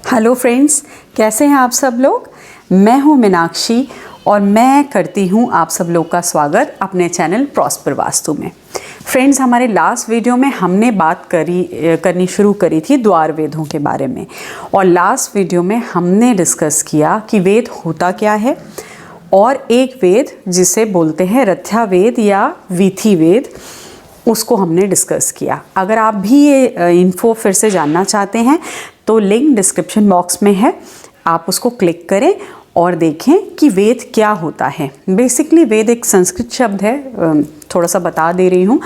Hello friends, कैसे हैं आप सब लोग। मैं हूं मीनाक्षी और मैं करती हूं आप सब लोग का स्वागत अपने चैनल प्रॉस्पर वास्तु में। फ्रेंड्स, हमारे लास्ट वीडियो में हमने बात करनी शुरू करी थी द्वार वेदों के बारे में, और लास्ट वीडियो में हमने डिस्कस किया कि वेद होता क्या है, और एक वेद जिसे बोलते हैं रथ्या वेद या वीथी वेद, उसको हमने डिस्कस किया। अगर आप भी ये इन्फो फिर से जानना चाहते हैं तो लिंक डिस्क्रिप्शन बॉक्स में है, आप उसको क्लिक करें और देखें कि वेद क्या होता है। बेसिकली वेद एक संस्कृत शब्द है, थोड़ा सा बता दे रही हूँ,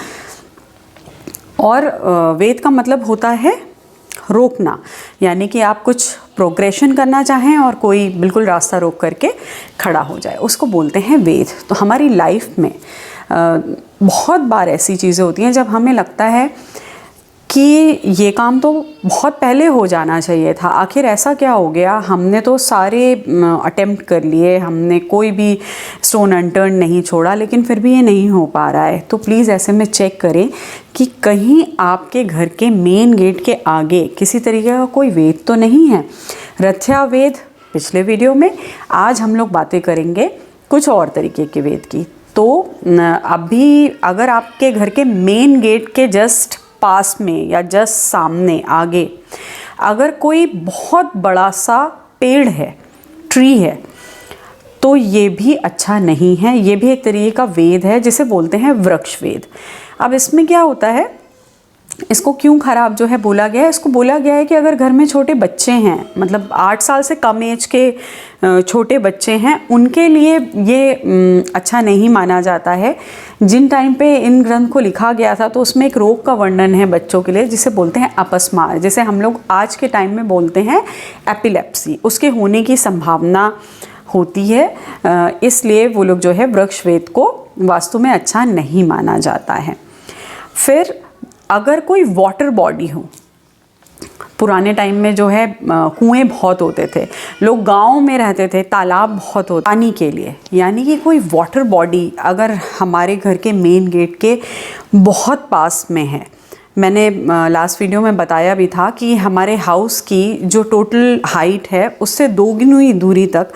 और वेद का मतलब होता है रोकना, यानी कि आप कुछ प्रोग्रेशन करना चाहें और कोई बिल्कुल रास्ता रोक करके खड़ा हो जाए, उसको बोलते हैं वेद। तो हमारी लाइफ में बहुत बार ऐसी चीज़ें होती हैं जब हमें लगता है कि ये काम तो बहुत पहले हो जाना चाहिए था, आखिर ऐसा क्या हो गया, हमने तो सारे अटेम्प्ट कर लिए, हमने कोई भी स्टोन अनटर्न नहीं छोड़ा, लेकिन फिर भी ये नहीं हो पा रहा है। तो प्लीज़ ऐसे में चेक करें कि कहीं आपके घर के मेन गेट के आगे किसी तरीके का कोई वेद तो नहीं है। रथ्या वेद पिछले वीडियो में, आज हम लोग बातें करेंगे कुछ और तरीके के वेद की। तो अभी अगर आपके घर के मेन गेट के जस्ट पास में या जस्ट सामने आगे अगर कोई बहुत बड़ा सा पेड़ है, ट्री है, तो ये भी अच्छा नहीं है। ये भी एक तरीके का वेद है जिसे बोलते हैं वृक्ष वेद। अब इसमें क्या होता है, इसको क्यों खराब जो है बोला गया है, इसको बोला गया है कि अगर घर में छोटे बच्चे हैं, मतलब 8 साल से कम एज के छोटे बच्चे हैं, उनके लिए ये अच्छा नहीं माना जाता है। जिन टाइम पे इन ग्रंथ को लिखा गया था तो उसमें एक रोग का वर्णन है बच्चों के लिए जिसे बोलते हैं अपस्मार, जिसे हम लोग आज के टाइम में बोलते हैं एपिलेप्सी। उसके होने की संभावना होती है, इसलिए वो लोग जो है वृक्ष वेद को वास्तु में अच्छा नहीं माना जाता है। फिर अगर कोई वाटर बॉडी हो, पुराने टाइम में जो है कुएं बहुत होते थे, लोग गांव में रहते थे, तालाब बहुत होते पानी के लिए, यानी कि कोई वाटर बॉडी अगर हमारे घर के मेन गेट के बहुत पास में है। मैंने लास्ट वीडियो में बताया भी था कि हमारे हाउस की जो टोटल हाइट है उससे 2 गुनी दूरी तक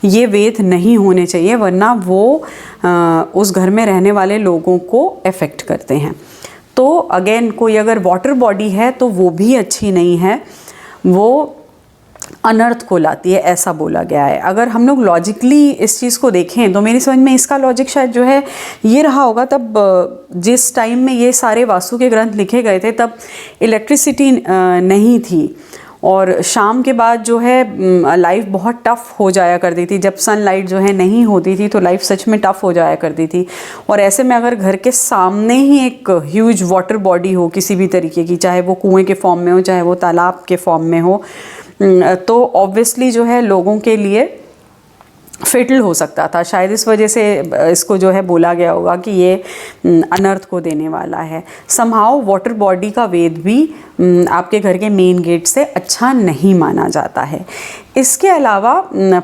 ये वेद नहीं होने चाहिए, वरना वो उस घर में रहने वाले लोगों को अफेक्ट करते हैं। तो अगेन कोई अगर वाटर बॉडी है तो वो भी अच्छी नहीं है, वो अनर्थ को लाती है, ऐसा बोला गया है। अगर हम लोग लॉजिकली इस चीज़ को देखें तो मेरी समझ में इसका लॉजिक शायद जो है ये रहा होगा, तब जिस टाइम में ये सारे वास्तु के ग्रंथ लिखे गए थे तब इलेक्ट्रिसिटी नहीं थी, और शाम के बाद जो है लाइफ बहुत टफ़ हो जाया करती थी। जब सनलाइट जो है नहीं होती थी तो लाइफ सच में टफ़ हो जाया करती थी। और ऐसे में अगर घर के सामने ही एक ह्यूज वाटर बॉडी हो किसी भी तरीके की, चाहे वो कुएं के फॉर्म में हो, चाहे वो तालाब के फॉर्म में हो, तो ऑब्वियसली जो है लोगों के लिए फेटल हो सकता था। शायद इस वजह से इसको जो है बोला गया होगा कि ये अनर्थ को देने वाला है। समहाउ वाटर बॉडी का वेद भी आपके घर के मेन गेट से अच्छा नहीं माना जाता है। इसके अलावा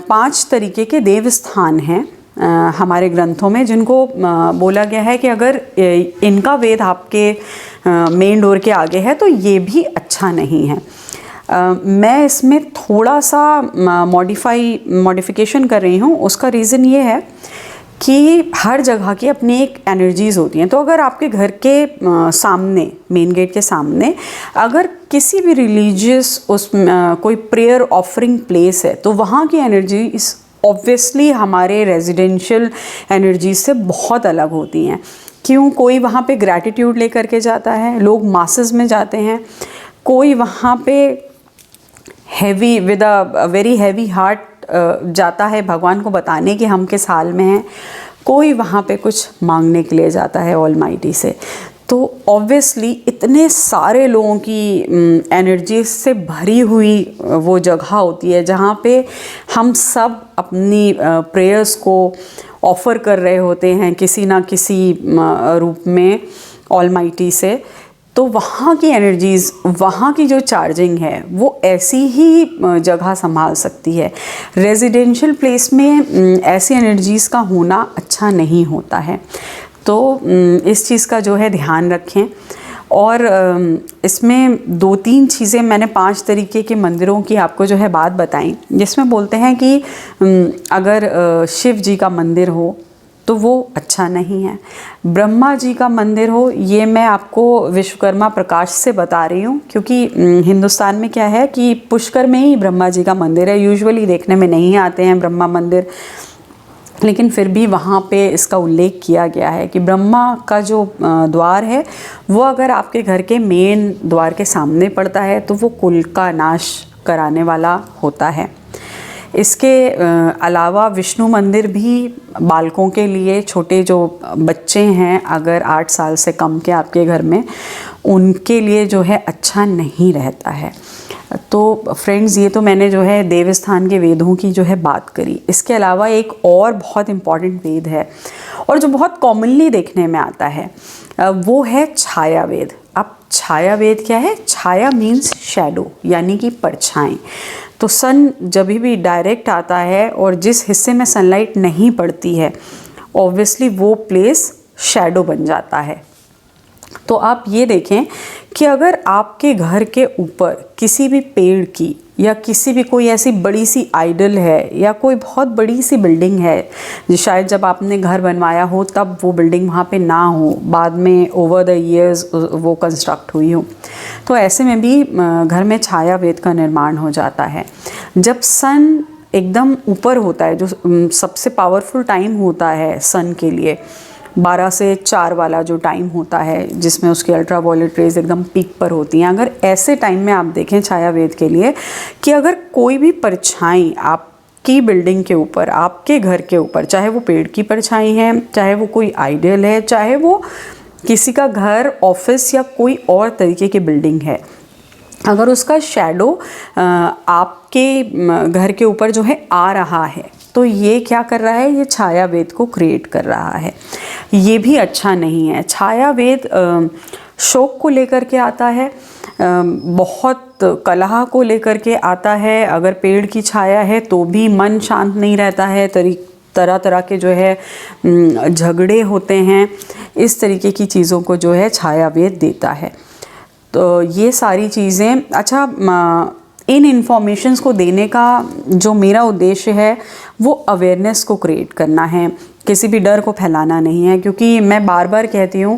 5 तरीके के देव स्थान हैं हमारे ग्रंथों में, जिनको बोला गया है कि अगर इनका वेद आपके मेन डोर के आगे है तो ये भी अच्छा नहीं है। मैं इसमें थोड़ा सा मॉडिफिकेशन कर रही हूँ। उसका रीज़न ये है कि हर जगह की अपनी एक एनर्जीज़ होती हैं। तो अगर आपके घर के सामने, मेन गेट के सामने अगर किसी भी रिलीजियस कोई प्रेयर ऑफरिंग प्लेस है, तो वहाँ की एनर्जीज ऑब्वियसली हमारे रेजिडेंशियल एनर्जी से बहुत अलग होती हैं। क्यों? कोई वहाँ पे ग्रैटिट्यूड लेकर के जाता है, लोग मासेस में जाते हैं, कोई वहाँ पे heavy with a very heavy heart जाता है भगवान को बताने कि हम किस हाल में हैं, कोई वहाँ पे कुछ मांगने के लिए जाता है ऑलमाइटी से। तो ऑब्वियसली इतने सारे लोगों की एनर्जी से भरी हुई वो जगह होती है जहाँ पे हम सब अपनी प्रेयर्स को ऑफ़र कर रहे होते हैं किसी ना किसी रूप में ऑलमाइटी से। तो वहाँ की एनर्जीज़, वहाँ की जो चार्जिंग है वो ऐसी ही जगह संभाल सकती है। रेजिडेंशियल प्लेस में ऐसी एनर्जीज़ का होना अच्छा नहीं होता है। तो इस चीज़ का जो है ध्यान रखें। और इसमें 2-3 चीज़ें मैंने 5 तरीके के मंदिरों की आपको जो है बात बताई, जिसमें बोलते हैं कि अगर शिव जी का मंदिर हो तो वो अच्छा नहीं है, ब्रह्मा जी का मंदिर हो, ये मैं आपको विश्वकर्मा प्रकाश से बता रही हूँ, क्योंकि हिंदुस्तान में क्या है कि पुष्कर में ही ब्रह्मा जी का मंदिर है। यूजुअली देखने में नहीं आते हैं ब्रह्मा मंदिर, लेकिन फिर भी वहाँ पे इसका उल्लेख किया गया है कि ब्रह्मा का जो द्वार है वो अगर आपके घर के मेन द्वार के सामने पड़ता है तो वो कुल का नाश कराने वाला होता है। इसके अलावा विष्णु मंदिर भी बालकों के लिए, छोटे जो बच्चे हैं अगर 8 साल से कम के आपके घर में, उनके लिए जो है अच्छा नहीं रहता है। तो फ्रेंड्स, ये तो मैंने जो है देवस्थान के वेदों की जो है बात करी। इसके अलावा एक और बहुत इम्पॉर्टेंट वेद है और जो बहुत कॉमनली देखने में आता है वो है छाया वेद। अब छाया वेद क्या है? छाया मीन्स शैडो, यानी कि परछाई। तो सन जब भी डायरेक्ट आता है और जिस हिस्से में सनलाइट नहीं पड़ती है, ऑब्वियसली वो प्लेस शैडो बन जाता है। तो आप ये देखें कि अगर आपके घर के ऊपर किसी भी पेड़ की या किसी भी कोई ऐसी बड़ी सी आइडल है या कोई बहुत बड़ी सी बिल्डिंग है, जो शायद जब आपने घर बनवाया हो तब वो बिल्डिंग वहाँ पे ना हो, बाद में ओवर द ईयर्स वो कंस्ट्रक्ट हुई हो, तो ऐसे में भी घर में छाया वेद का निर्माण हो जाता है। जब सन एकदम ऊपर होता है, जो सबसे पावरफुल टाइम होता है सन के लिए, 12 से 4 वाला जो टाइम होता है जिसमें उसकी अल्ट्रावायलेट रेज एकदम पीक पर होती हैं, अगर ऐसे टाइम में आप देखें छाया वेद के लिए कि अगर कोई भी परछाई आपकी बिल्डिंग के ऊपर, आपके घर के ऊपर, चाहे वो पेड़ की परछाई है, चाहे वो कोई आइडल है, चाहे वो किसी का घर, ऑफिस या कोई और तरीके की बिल्डिंग है, अगर उसका शैडो आपके घर के ऊपर जो है आ रहा है, तो ये क्या कर रहा है? ये छाया वेद को क्रिएट कर रहा है। ये भी अच्छा नहीं है। छाया वेद शोक को लेकर के आता है, बहुत कलह को लेकर के आता है। अगर पेड़ की छाया है तो भी मन शांत नहीं रहता है, तरह तरह के जो है झगड़े होते हैं। इस तरीके की चीज़ों को जो है छाया वेद देता है। तो ये सारी चीज़ें, अच्छा, इन इन्फॉर्मेशंस को देने का जो मेरा उद्देश्य है वो अवेयरनेस को क्रिएट करना है, किसी भी डर को फैलाना नहीं है। क्योंकि मैं बार बार कहती हूँ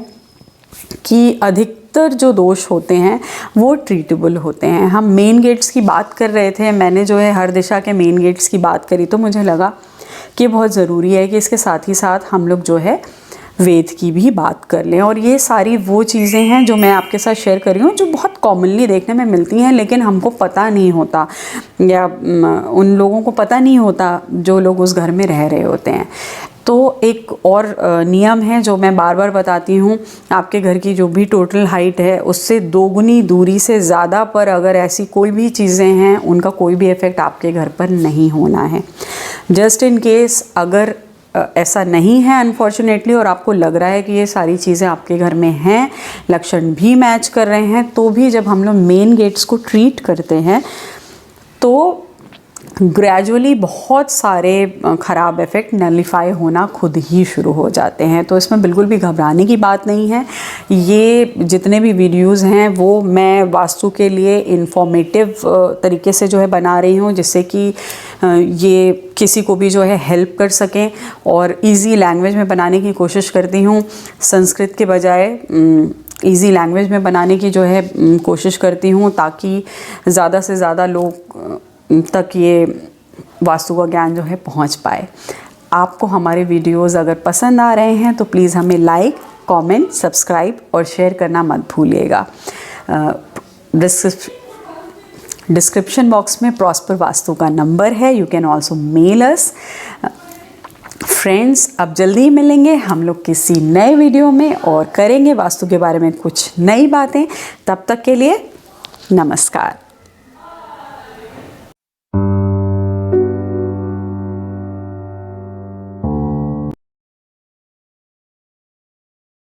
कि अधिकतर जो दोष होते हैं वो ट्रीटेबल होते हैं। हम मेन गेट्स की बात कर रहे थे, मैंने जो है हर दिशा के मेन गेट्स की बात करी, तो मुझे लगा कि बहुत ज़रूरी है कि इसके साथ ही साथ हम लोग जो है वेद की भी बात कर लें। और ये सारी वो चीज़ें हैं जो मैं आपके साथ शेयर कर रही हूँ, जो बहुत कॉमनली देखने में मिलती हैं, लेकिन हमको पता नहीं होता या उन लोगों को पता नहीं होता जो लोग उस घर में रह रहे होते हैं। तो एक और नियम है जो मैं बार बार बताती हूँ, आपके घर की जो भी टोटल हाइट है उससे 2 गुनी दूरी से ज़्यादा पर अगर ऐसी कोई भी चीज़ें हैं, उनका कोई भी इफ़ेक्ट आपके घर पर नहीं होना है। जस्ट इन केस अगर ऐसा नहीं है अनफॉर्चुनेटली और आपको लग रहा है कि ये सारी चीज़ें आपके घर में हैं, लक्षण भी मैच कर रहे हैं, तो भी जब हम लोग मेन गेट्स को ट्रीट करते हैं तो ग्रेजुअली बहुत सारे ख़राब इफ़ेक्ट नलिफाई होना खुद ही शुरू हो जाते हैं। तो इसमें बिल्कुल भी घबराने की बात नहीं है। ये जितने भी वीडियोज़ हैं वो मैं वास्तु के लिए इंफॉर्मेटिव तरीके से जो है बना रही हूँ, जिससे कि ये किसी को भी जो है हेल्प कर सकें, और इजी लैंग्वेज में बनाने की कोशिश करती हूँ। संस्कृत के बजाय इजी लैंग्वेज में बनाने की जो है कोशिश करती हूँ, ताकि ज़्यादा से ज़्यादा लोग तक ये वास्तु का ज्ञान जो है पहुंच पाए। आपको हमारे वीडियोस अगर पसंद आ रहे हैं तो प्लीज़ हमें लाइक, कमेंट, सब्सक्राइब और शेयर करना मत भूलिएगा। डिस्क्रिप्शन बॉक्स में प्रॉस्पर वास्तु का नंबर है, you can also mail us. Friends, अब जल्दी ही मिलेंगे हम लोग किसी नए वीडियो में और करेंगे वास्तु के बारे में कुछ नई बातें। तब तक के लिए नमस्कार।